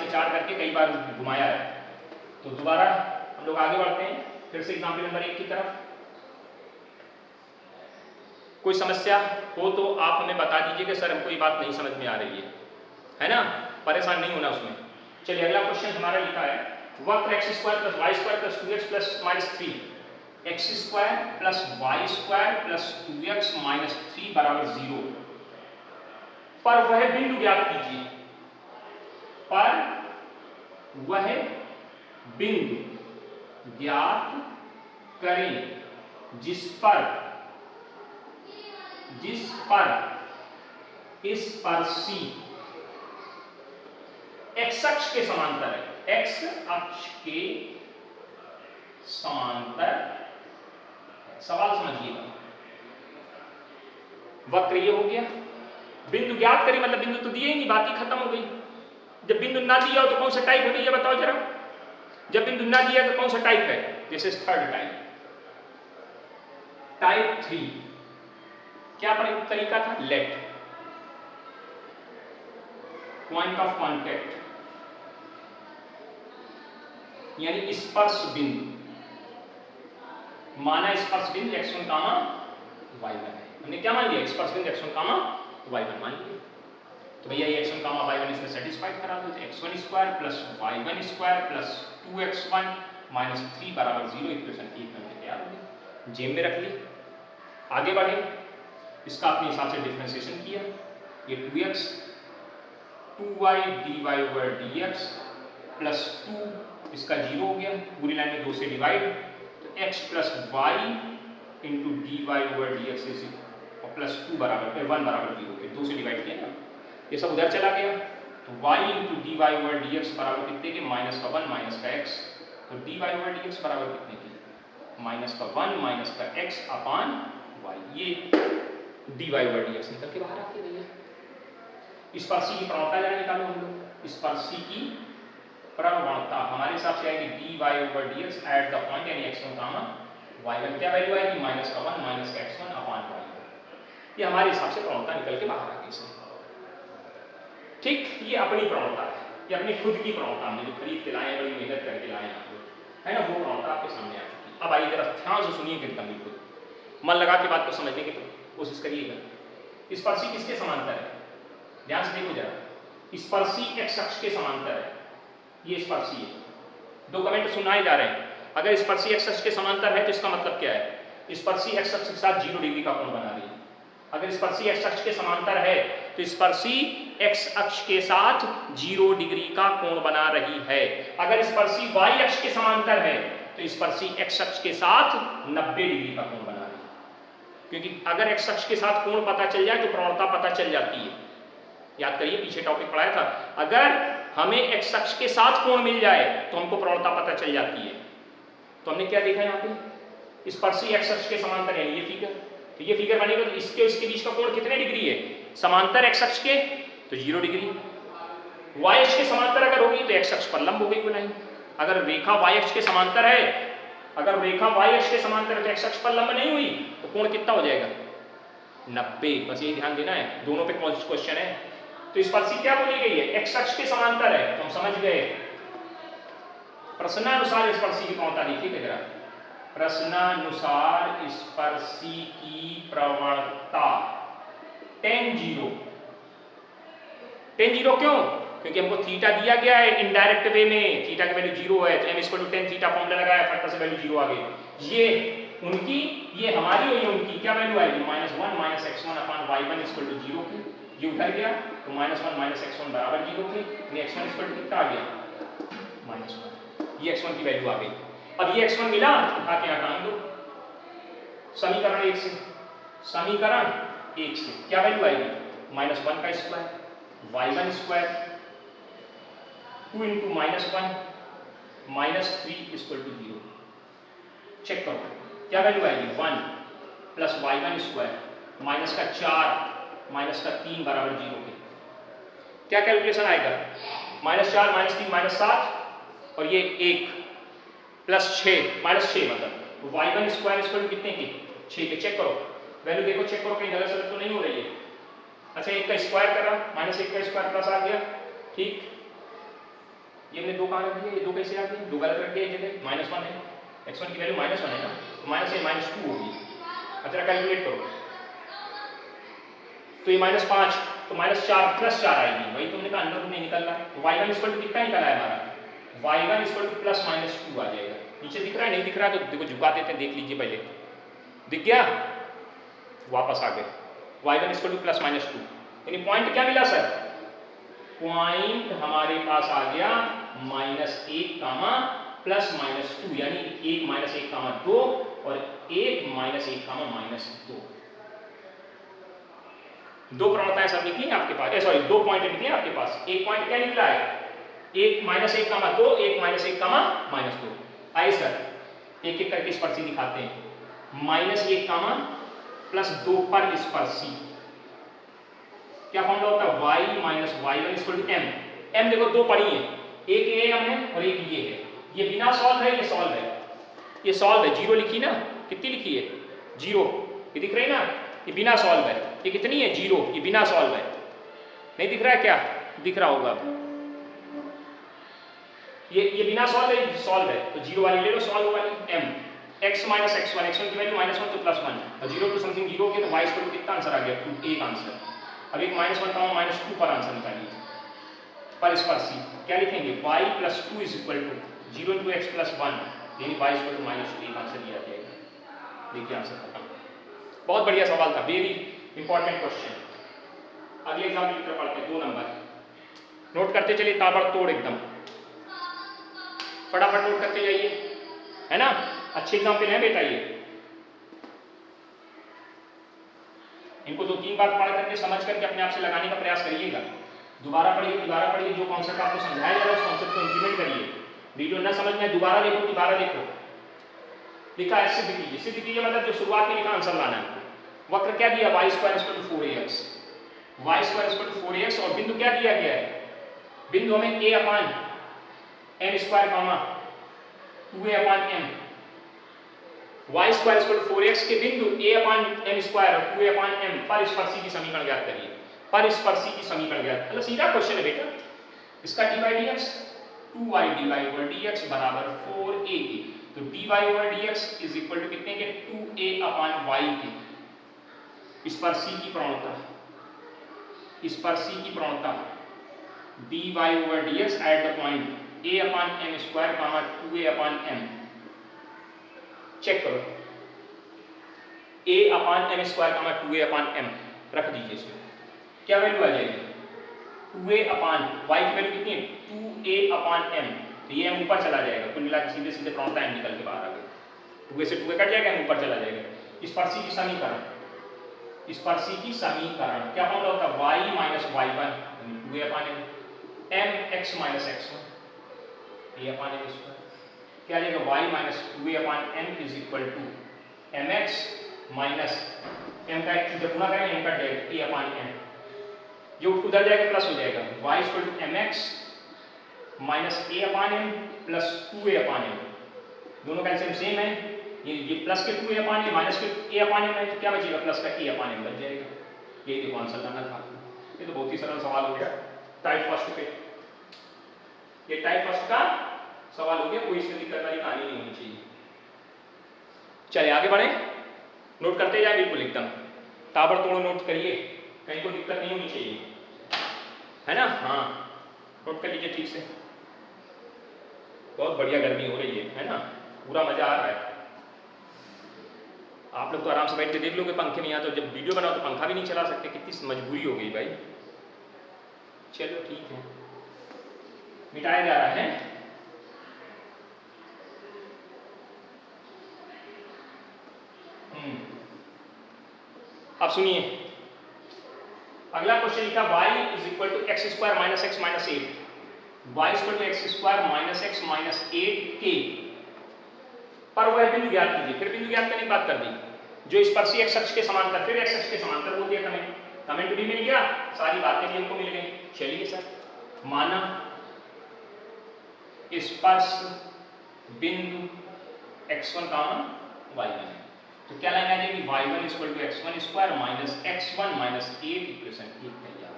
चार करके कई बार घुमाया है, तो दोबारा हम लोग आगे बढ़ते हैं फिर से एग्जाम्पल नंबर 1 की तरफ। कोई समस्या हो तो आप हमें बता दीजिए कि सर हमको ये बात नहीं समझ में आ रही है ना, परेशान नहीं होना उसमें। चलिए अगला क्वेश्चन हमारा लिखा है वक्र x square plus y square plus 2x plus minus 3 x square plus y square plus 2x minus 3 बराबर 0 पर वह बिंदु ज्ञात कीजिए, पर वह बिंदु ज्ञात करें जिस पर स्पर्शी एक्स अक्ष के समांतर है, एक्स अक्ष के समांतर। सवाल समझिएगा, वक्र ये हो गया। बिंदु ज्ञात करें मतलब बिंदु तो दिए ही नहीं, बात ही खत्म हो गई। जब बिंदु ना दिया हो तो कौन सा टाइप है ये बताओ जरा। जब बिंदु ना दिया तो कौन सा टाइप है? This is third type, type 3। क्या तरीका था? लेट पॉइंट ऑफ कॉन्टैक्ट यानी स्पर्श बिंदु, माना स्पर्श बिंदु x1, y1 है। हमने क्या मान लिया? स्पर्श बिंदु x1, y1 मान लिया। तो भैया ये x1, y1 इसमें सेटिस्फाइड करा दो। x1 square plus y1 square plus 2x1 minus 3 बराबर 0 इक्वेशन 1 बनके तैयार हो गई, जेब में रख ली। आगे बढ़े, इसका अपने हिसाब से डिफरेंशिएशन किया। ये 2x 2y dy/dx प्लस 2 इसका 0 हो गया, पूरी लाइन में 2 से डिवाइड, तो x plus y into dy/dx और प्लस 2 बराबर 1 बराबर 0 के 2 से डिवाइड किया ना, ये सब उधर चला गया। तो y इंटू dy/dx बराबर कितने के? माइनस का 1 माइनस का x। तो dy/dx बराबर कितने की? माइनस का 1 माइनस का x अपान y। ये dy/dx निकल के बाहर आती है भैया। स्पर्शी की प्रवणता जरा निकालो हम लोग। स्पर्शी की प्रवणता हमारे हिसाब से आएगी dy/dx एट द पॉइंट यानी x1, y1। क्या वैल्यू आएगी? माइनस का 1 माइनस का x1 अपान y। ये हमारे हिसाब से प्रवणता निकल के बाहर आ गई इसमें। ठीक, ये अपनी प्रवणता है, ये अपनी खुद की प्रवणता हमने जो खरीद के लाए, बड़ी मेहनत करके लाए आप लोग, है ना, वो प्रवणता आपके सामने आ चुकी है। अब आइए जरा ध्यान से सुनिए, एकदम बिल्कुल मन लगा के बात को समझने की कोशिश करिएगा। स्पर्शी किसके समांतर है? ध्यान से देखो जरा। स्पर्शी x अक्ष के समांतर है, ये स्पर्शी है। दो कमेंट सुनाए जा रहे हैं। अगर स्पर्शी x अक्ष के समांतर है तो इसका मतलब क्या है? स्पर्शी x अक्ष के साथ 0 डिग्री का कोण बना रही है। अगर स्पर्शी x अक्ष के समांतर है तो स्पर्शी x अक्ष के साथ 0 डिग्री का कोण बना रही है। अगर स्पर्शी y अक्ष के समांतर है तो स्पर्शी x अक्ष के साथ 90 डिग्री का कोण बना रही है। क्योंकि अगर x अक्ष के साथ कोण पता चल जाए तो प्रवणता पता चल जाती है। याद करिए, पीछे टॉपिक पढ़ाया था, अगर हमें x अक्ष के साथ कोण मिल जाए तो हमको प्रवणता पता चल जाती है। तो हमने क्या देखा यहाँ पे? स्पर्शी x अक्ष के समांतर यानी ये फिगर, तो ये फिगर बनेगा तो इसके इसके बीच का कोण कितने डिग्री है? समांतर x अक्ष के तो 0 डिग्री। y अक्ष के समांतर अगर होगी तो x अक्ष पर लंब हो गई वो लाइन। अगर रेखा y अक्ष के समांतर है, अगर रेखा y अक्ष के समांतर है तो x अक्ष पर लंब नहीं हुई तो कोण कितना हो जाएगा? 90। बस यही ध्यान देना है, दोनों पे क्वेश्चन है। तो स्पर्शी क्या बोली गई है? x अक्ष के समांतर है, तो हम समझ गए। प्रश्नानुसार स्पर्शी की प्रवणता देखिए जरा। प्रश्नानुसार स्पर्शी की प्रवणता tan 0। tan 0 क्यों? क्योंकि हमको थीटा दिया गया है इनडायरेक्ट वे में, थीटा की वैल्यू 0 है तो m = tan थीटा फॉर्मूला लगाया, फटाफट से वैल्यू 0 आ गई। ये उनकी, ये हमारी और ये उनकी क्या वैल्यू आएगी? -1 माइनस x1 अपान y1 = 0 की। ये उधर गया तो -1 माइनस x1 बराबर 0 की। x1 = कितना आ गया? -1। ये x1 की वैल्यू आ गई। अब ये x1 मिला, उठा के हटा दो समीकरण 1 से। समीकरण 1 से क्या वैल्यू आएगी? -1 का स्क्वायर y1 स्क्वायर 2 × -1 -3 = 0। चेक करो क्या वैल्यू आएगी? 1 प्लस y1 स्क्वायर माइनस का 4 माइनस का 3 बराबर 0 के। क्या कैलकुलेशन आएगा? -4 -3 -7 और ये 1 प्लस 6 -6 मतलब y1 स्क्वायर कितने की? 6 के। चेक करो वैल्यू, देखो चेक करो कहीं गलत सलत तो नहीं हो रही है। अच्छा, 1 का स्क्वायर कर रहा, -1 का स्क्वायर प्लस आ गया, ठीक। ये हमने 2 कहाँ रख दिया? ये 2 कैसे आ गए? 2 गलत रख दिया जगह, -1 है, x1 की वैल्यू -1 है ना, -2 होगी। अच्छा कैलकुलेट करो तो ये -5 तो -4 प्लस 4 आएगी, वही तुमने कहा अंदर नहीं निकल रहा। तो y1 कितना निकला है हमारा? y1 = +-2 आ जाएगा। नीचे दिख रहा है? नहीं दिख रहा है तो देखो झुका देते हैं, देख लीजिए पहले। दिख गया? वापस आ गए। y1 = +-2 यानी पॉइंट क्या मिला सर? पॉइंट हमारे पास आ गया -1 कामा +-2, यानी 1 - 1 कामा 2 और 1 - 1 कामा -2। दो प्रवणताएं सब निकली हैं आपके पास, सॉरी 2 पॉइंट निकले हैं आपके पास। एक पॉइंट क्या निकला है? 1 - 1 कामा 2, 1 - 1 कामा -2। आइए सर एक एक करके स्पर्शी दिखाते हैं। -1 कामा +2 पर स्पर्शी, क्या फॉर्मूला होता है? y - y1 = m। m देखो दो पड़ी है, एक ये m है और एक ये है। ये बिना सॉल्व है, ये सॉल्व है, ये सॉल्व है। 0 लिखी ना, कितनी लिखी है? 0, ये दिख रही ना, ये बिना सॉल्व है। ये कितनी है? 0, ये बिना सॉल्व है। नहीं दिख रहा है क्या? दिख रहा होगा अब। ये बिना सॉल्व है, सॉल्व है, तो 0 वाली ले लो, सॉल्व वाली m। x - x1, x1 की वैल्यू -1 तो +1, और 0 to समथिंग 0 हो गया तो y = कितना आंसर आ गया? 2, एक आंसर। अब एक -1 कामा -2 पर आंसर निकालिए। पर स्पर्शी क्या लिखेंगे? y + 2 = 0 × x + 1, यानी y = -2, एक आंसर दिया जाएगा। देखिए आंसर खत्म। बहुत बढ़िया सवाल था, वेरी इंपॉर्टेंट क्वेश्चन। अगले एग्जाम्पल की तरफ पढ़ते हैं, 2 नंबर। नोट करते चलिए ताबड़तोड़ एकदम, फटाफट नोट करते जाइए, है ना। अच्छे एग्जाम्पल हैं बेटा ये, इनको 2-3 बार पढ़ करके समझ करके अपने आप से लगाने का प्रयास करिएगा। दोबारा पढ़िए, जो कॉन्सेप्ट आपको समझाया जा रहा है उस कॉन्सेप्ट को इंप्लीमेंट करिए। वीडियो न समझ में दोबारा देखो, दोबारा देखो। लिखा है सिद्ध कीजिए, सिद्ध कीजिए मतलब जो शुरुआत में लिखा आंसर लाना है। वक्र क्या दिया? y² = 4ax, y² = 4ax, और बिंदु क्या दिया गया है? बिंदु हमें a/m² कामा 2a/m, y² = 4x के बिंदु a/m² और 2a/m पर स्पर्शी की समीकरण ज्ञात करिए। पर स्पर्शी की समीकरण ज्ञात, मतलब सीधा क्वेश्चन है बेटा। इसका dy/dx 2y/dx बराबर 4a के, तो dy/dx = कितने के? 2a/y के। स्पर्शी की प्रवणता, स्पर्शी की प्रवणता dy/dx at the point a/m², 2a/m। Check करो, a/m² 2a/m रख दीजिए इसमें, क्या वैल्यू आ जाएगी? 2a/y की वैल्यू कितनी है? 2a/m, तो ये m ऊपर चला जाएगा, कुल मिला के सीधे सीधे प्रवणता m निकल के बाहर आ गई। 2a से 2a कट जाएगा, m ऊपर चला जाएगा। स्पर्शी की समीकरण, स्पर्शी की समीकरण क्या फॉर्मूला होता है? y - y1 2a/m, mx - x1 a/m², क्या आ जाएगा? y - 2a/m = mx minus m का जब गुणा करेंगे m कट जाएगा a/m, ये उधर जाएगा प्लस हो जाएगा। y = mx - a/m + 2a/m, दोनों का एलसीएम सेम है। ये प्लस के 2a/m माइनस के a/m है, तो क्या बचेगा? प्लस का a/m बच जाएगा। यही देखो आंसर लाना था। ये तो बहुत ही सरल सवाल हो गया टाइप फर्स्ट पे, ये टाइप फर्स्ट का सवाल हो गया, कोई इसमें दिक्कत वाली कहानी नहीं होनी चाहिए। चलिए आगे बढ़े, नोट करते जाए बिल्कुल एकदम ताबड़तोड़ नोट करिए, कहीं कोई दिक्कत नहीं होनी चाहिए, है ना। हाँ नोट कर लीजिए ठीक से। बहुत बढ़िया गर्मी हो रही है ना, पूरा मजा आ रहा है। आप लोग तो आराम से बैठ के देख लोगे पंखे में, यहाँ तो जब वीडियो बनाओ तो पंखा भी नहीं चला सकते, कितनी मजबूरी हो गई भाई। चलो ठीक है, मिटाया जा रहा है। अब सुनिए अगला क्वेश्चन लिखा y = x² - x - 8, y = x² - x - 8 के पर वह बिंदु ज्ञात कीजिए। फिर बिंदु ज्ञात करने की बात कर दी, जो स्पर्शी x अक्ष के समांतर, फिर x अक्ष के समांतर बोल दिया। कमेंट भी मिल गया, सारी बातें भी हमको मिल गई। चलिए सर, माना स्पर्श बिंदु x1, y1 है, तो क्या लाइन आ जाएगी? y1 = x1² - x1 - 8 इक्वेशन 1 तैयार।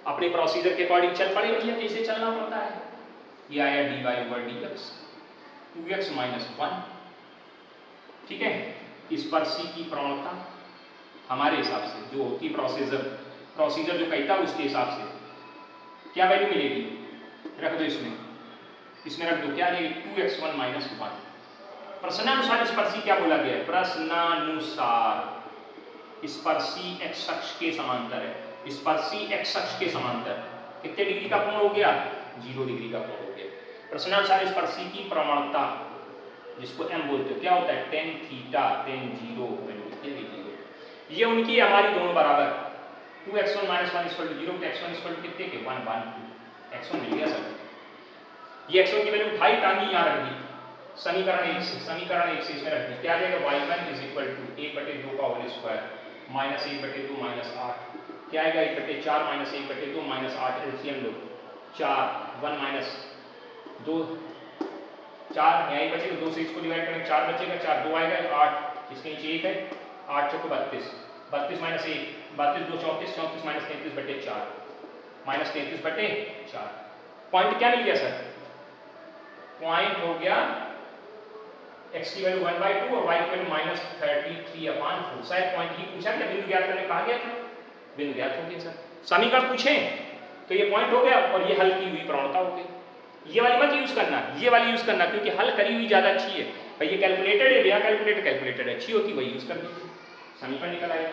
अपने प्रोसीजर के अकॉर्डिंग चल पड़े भैया, कैसे चलना पड़ता है। ये आया dy/dx 2x - 1, ठीक है। स्पर्शी की प्रवणता हमारे हिसाब से जो होती प्रोसीजर जो कहता है उसके हिसाब से क्या वैल्यू मिलेगी? रख दो इसमें रख दो, क्या आ जाएगी? 2x1 - 1। प्रश्नानुसार स्पर्शी क्या बोला गया है? प्रश्नानुसार स्पर्शी x अक्ष के समांतर है। स्पर्शी x अक्ष के समांतर कितने डिग्री का कोण हो गया? 0 डिग्री का कोण हो गया। प्रश्नानुसार स्पर्शी की प्रवणता जिसको m बोलते हो क्या होता है, tan थीटा tan 0 वैल्यू कितनी है 0। ये उनकी हमारी दोनों बराबर 2x1 - 1 = 0 तो x1 = कितने के 1 1 2 x1 मिल गया सर। ये x1 की वैल्यू उठाई टांगी यहाँ रख दी, समीकरण 1 से इसमें रख दी, क्या आ जाएगा y1 = 1/2 का होल स्क्वायर माइनस 1/2 माइनस 8 क्या आएगा 1/4 माइनस 1/2 माइनस 8 एलसीएम लो 4 1 माइनस 2 4 यहीं बचेगा 2 से इसको डिवाइड करेंगे 4 बचेगा 4 2 आएगा 8 इसके नीचे 1 है 8 चौको 32 32 माइनस 1 32 2 34 34 माइनस 33/4 माइनस 33/4 पॉइंट क्या मिल गया सर, पॉइंट हो गया x की वैल्यू 1/2 और y की वैल्यू -33/4। शायद पॉइंट ही पूछा क्या, बिंदु ज्ञात करने कहा गया था, बिंदु ज्ञात हो गया सर। समीकरण पूछे तो ये पॉइंट हो गया और ये हल की हुई प्रवणता हो गई। ये वाली मत यूज करना, ये वाली यूज करना क्योंकि हल करी हुई ज्यादा अच्छी है भाई। ये कैलकुलेटेड है, बिना कैलकुलेटेड अच्छी होती वही यूज कर दीजिए, समीकरण निकल आएगा।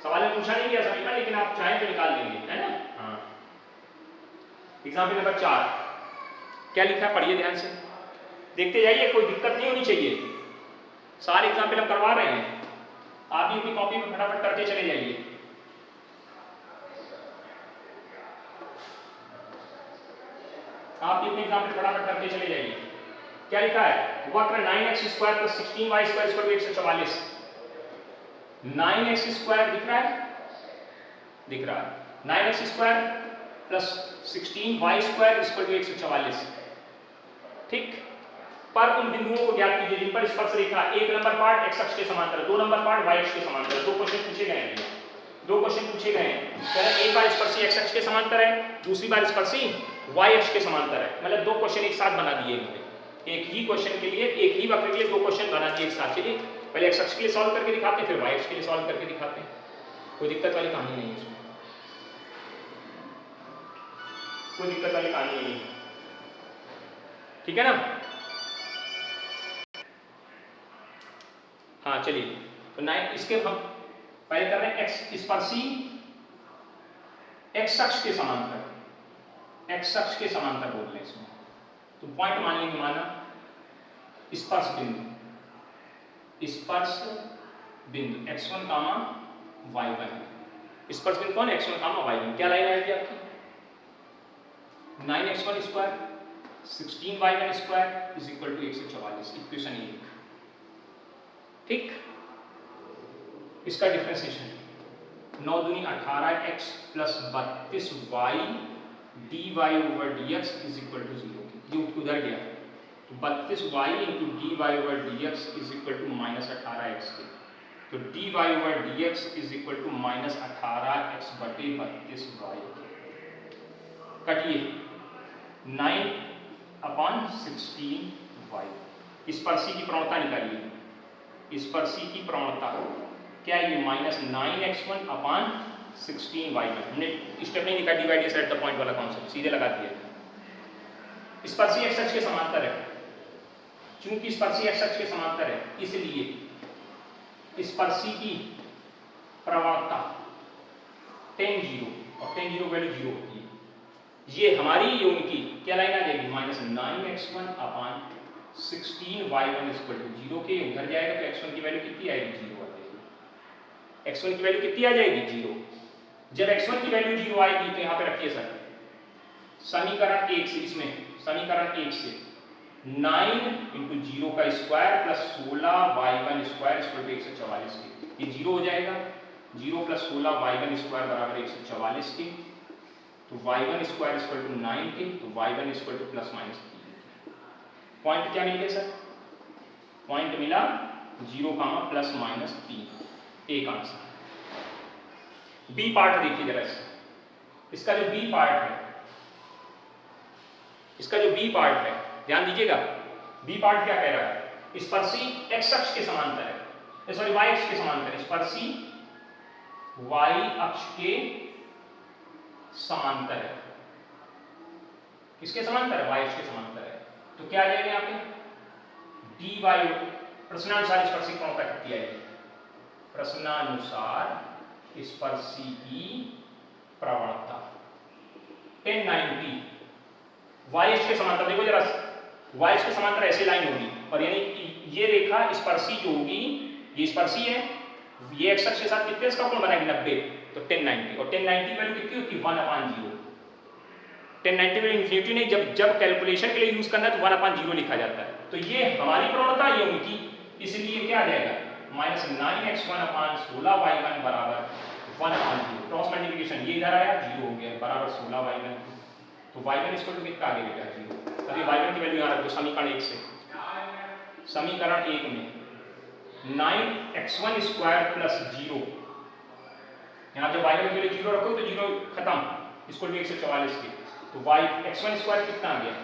सवाल में पूछा नहीं गया समीकरण, लेकिन आप चाहें तो निकाल लेंगे, है ना। हाँ एग्जाम्पल नंबर 4 क्या लिखा है पढ़िए ध्यान से, देखते जाइए, कोई दिक्कत नहीं होनी चाहिए। सारे एग्जाम्पल हम करवा रहे हैं, आप भी अपनी कॉपी में फटाफट करते चले जाइए। आप भी अपने एग्जाम्पल फटाफट करते चले जाइए। क्या लिखा है, वक्र 9x² + 16y² = 144। 9x² दिख रहा है, दिख रहा है 9x² + 16y² = 144। ठीक, पर उन बिंदुओं को ज्ञात कीजिए जिन पर स्पर्श रेखा 1 नंबर पार्ट x अक्ष के समांतर, 2 नंबर पार्ट y अक्ष के समांतर। दो क्वेश्चन पूछे गए हैं, दो क्वेश्चन पूछे गए हैं। पहले एक बार स्पर्शी x अक्ष के समांतर है, दूसरी बार स्पर्शी y अक्ष के समांतर है, मतलब दो क्वेश्चन एक साथ बना दिए इन्होंने। एक ही क्वेश्चन के लिए, एक ही वक्र के लिए दो क्वेश्चन बना दिए एक साथ। चलिए पहले x अक्ष के लिए सॉल्व करके दिखाते हैं, फिर y अक्ष के लिए सॉल्व करके दिखाते हैं। कोई दिक्कत वाली कहानी नहीं है इसमें, कोई दिक्कत वाली कहानी नहीं है, ठीक है ना। हाँ चलिए, तो 9 इसके हम पहले कर रहे हैं x स्पर्शी x अक्ष के समांतर, x अक्ष के समांतर बोल रहे हैं इसमें। तो पॉइंट मान लेंगे, माना स्पर्श बिंदु, स्पर्श बिंदु x1, y1। स्पर्श बिंदु कौन, x1, y1। क्या लाइन आएगी आपकी, 9x1² + 16y1² = 144, इक्वेशन 1। ठीक, इसका डिफरेंशिएशन 9 दूनी 18x + 32y dy/dx = 0। ये उधर गया, 32y × dy/dx = -18x के, तो dy/dx = -18x/32y। कटिए 9/16y। स्पर्शी की प्रवणता निकालिए, स्पर्शी की प्रवणता क्या है, ये -9x1/16y। हमने स्टेप नहीं लिखा डिवाइड एट द पॉइंट वाला कॉन्सेप्ट, सीधे लगा दिया। स्पर्शी x अक्ष के समांतर है, चूंकि स्पर्शी x अक्ष के समांतर है इसलिए स्पर्शी की प्रवणता tan 0, और tan 0 वैल्यू 0 होती है। ये हमारी, ये उनकी क्या लाइन आ जाएगी, -9x1/16y1 = 0 के उधर जाएगा तो x1 की वैल्यू कितनी आएगी, 0 आ जाएगी। x1 की वैल्यू कितनी आ जाएगी, 0। जब x1 की वैल्यू 0 आएगी तो यहाँ पे रखिए सर समीकरण 1 से, इसमें समीकरण 1 से 9 × 0 का स्क्वायर + 16y1² = 144 के, ये 0 हो जाएगा। 0 + 16y1² = 144 के, तो y1² = 9 के, तो y1 = ±3। पॉइंट क्या मिल गया सर, पॉइंट मिला 0, ±3। एक आंसर। बी पार्ट देखिए जरा इसका जो बी पार्ट है, इसका जो बी पार्ट है ध्यान दीजिएगा। बी पार्ट क्या कह रहा है, स्पर्शी x अक्ष के समांतर है, सॉरी y अक्ष के समांतर है, स्पर्शी y अक्ष के समांतर है। किसके समांतर है, y अक्ष के समांतर है। तो क्या आ जाएगा यहाँ पे, dy, प्रश्नानुसार स्पर्शी प्रवणता कितनी आएगी, प्रश्नानुसार स्पर्शी की प्रवणता 1090 वाई अक्ष के समांतर, देखो जरा वाई अक्ष के समांतर ऐसी लाइन होगी और यानी ये रेखा स्पर्शी जो होगी, ये स्पर्शी है, ये एक्स अक्ष के साथ कितने इसका कोण बनाएगी 90, तो 1090, और 1090 वैल्यू कितनी होती है 1/0। 1090 वैल्यू इन्फिनिटी नहीं, जब कैलकुलेशन के लिए यूज करना है तो 1/0 लिखा जाता है। तो ये हमारी प्रवणता, ये उनकी, इसलिए क्या आ जाएगा -9x1/16y1 बराबर 1/0। क्रॉस मल्टीप्लिकेशन ये इधर आया 0 हो गया बराबर 16y1, तो y1 इसको तो कितना आगे बेटा 0। अभी y1 की वैल्यू यहाँ रख दो समीकरण 1 से। समीकरण 1 में 9x1 स्क्वायर प्लस 0, यहाँ जब y1 के लिए 0 रखो तो 0 खत्म, इसको भी 144 के, तो x1 स्क्वायर कितना आ गया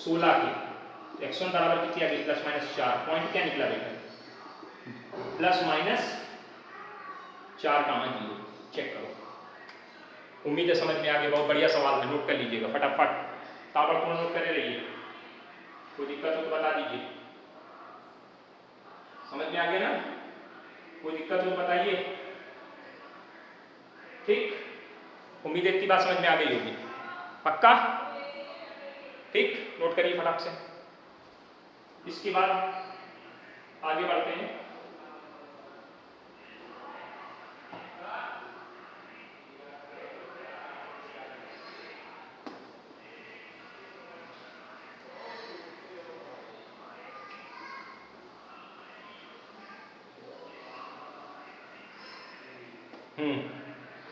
16 के, तो x1 बराबर कितनी आ गई +-4, पॉइंट क्या निकला बेटा +-4 का 0। चेक करो, उम्मीद है समझ में आ गया, बहुत बढ़िया सवाल है, नोट कर लीजिएगा फटाफट, ताबड़तोड़ नोट करे रहिए, कोई दिक्कत हो तो बता दीजिए। समझ में आ गया ना, कोई दिक्कत हो तो बताइए, ठीक, उम्मीद है इतनी बात समझ में आ गई होगी, पक्का, ठीक, नोट करिए फटाक से। इसके बाद आगे बढ़ते हैं।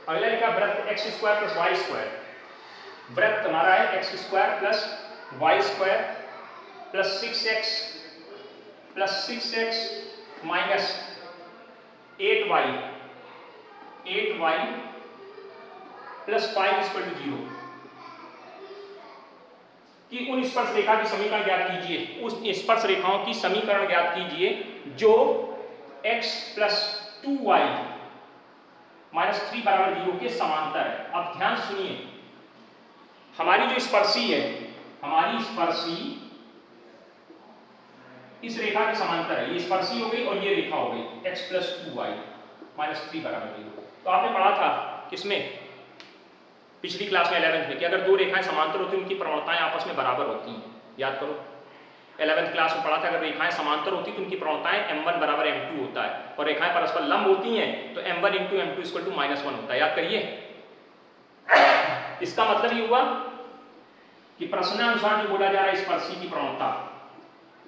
अगला लिखा वृत्त x square plus y square, वृत्त हमारा है x square plus y square plus 6x minus 8y plus 5 equal to 0 कि उन स्पर्श रेखा की समीकरण ज्ञात कीजिए, उस स्पर्श रेखाओं की समीकरण ज्ञात कीजिए जो x प्लस 2y -3 बराबर 0 के समांतर है। अब ध्यान सुनिए, हमारी जो स्पर्शी है, हमारी स्पर्शी इस रेखा के समांतर है, ये स्पर्शी हो गई और ये रेखा हो गई x प्लस 2y -3 बराबर 0। तो आपने पढ़ा था किसमें, पिछली क्लास में 11th में, कि अगर दो रेखाएं समांतर होती हैं उनकी प्रवणताएं आपस में बराबर होती हैं, याद करो 11th क्लास में पढ़ा था, अगर रेखाएं समांतर होती तो उनकी प्रवणताएं m1 बराबर m2 होता है, और रेखाएं परस्पर लंब होती हैं तो m1 × m2 = -1 होता है, याद करिए। इसका मतलब ये हुआ कि प्रश्नानुसार जो बोला जा रहा है स्पर्शी की प्रवणता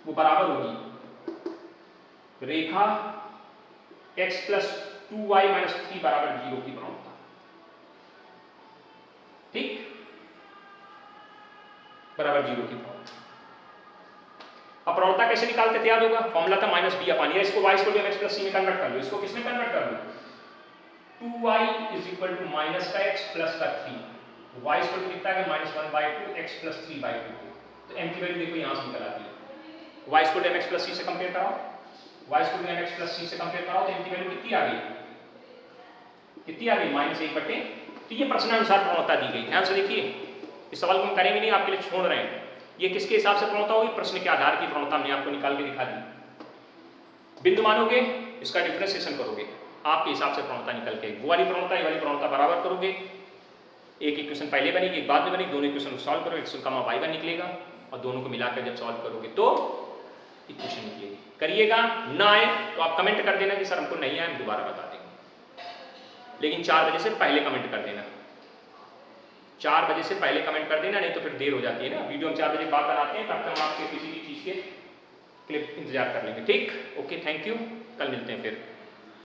वो बराबर होगी रेखा x प्लस 2y -3 बराबर 0 की प्रवणता, ठीक, बराबर 0 की प्रवणता। अब प्रवणता कैसे निकालते थे, याद होगा, फॉर्मूला था -b/a, इसको y को x प्लस c में कन्वर्ट कर लो, इसको किसमें कन्वर्ट कर लो 2y = -x प्लस का 3, y इक्वल टू कितना है -1/2 x प्लस 3/2, तो m की वैल्यू देखो यहां से निकल आती है, y equal to mx plus c से कंपेयर कराओ, y equal to mx plus c से कंपेयर कराओ, तो m की वैल्यू कितनी आ गई -1/, तो ये प्रश्नानुसार प्रवणता दी गई। ध्यान से देखिए, इस सवाल को हम करेंगे नहीं, आपके लिए छोड़ रहे हैं, ये किसके हिसाब से प्रवणता होगी, प्रश्न के आधार की प्रवणता हमने आपको निकाल के दिखा दी। बिंदु मानोगे, इसका डिफरेंशिएशन करोगे, आपके हिसाब से प्रवणता निकल के, वो वाली प्रवणता ये वाली प्रवणता बराबर करोगे, एक इक्वेशन पहले बनेगी एक बाद में बनेगी, दोनों इक्वेशन को सॉल्व करो, x का y1 निकलेगा और दोनों को मिलाकर जब सॉल्व करोगे तो इक्वेशन निकलेगी। करिएगा, ना आए तो आप कमेंट कर देना कि सर हमको नहीं आए, हम दोबारा बता देंगे, लेकिन 4 बजे से पहले कमेंट कर देना, 4 बजे से पहले कमेंट कर देना, नहीं तो फिर देर हो जाती है ना, वीडियो हम 4 बजे बाद बनाते हैं, तब तक हम आपके किसी भी चीज़ के क्लिप इंतजार कर लेंगे, ठीक, ओके, थैंक यू, कल मिलते हैं फिर।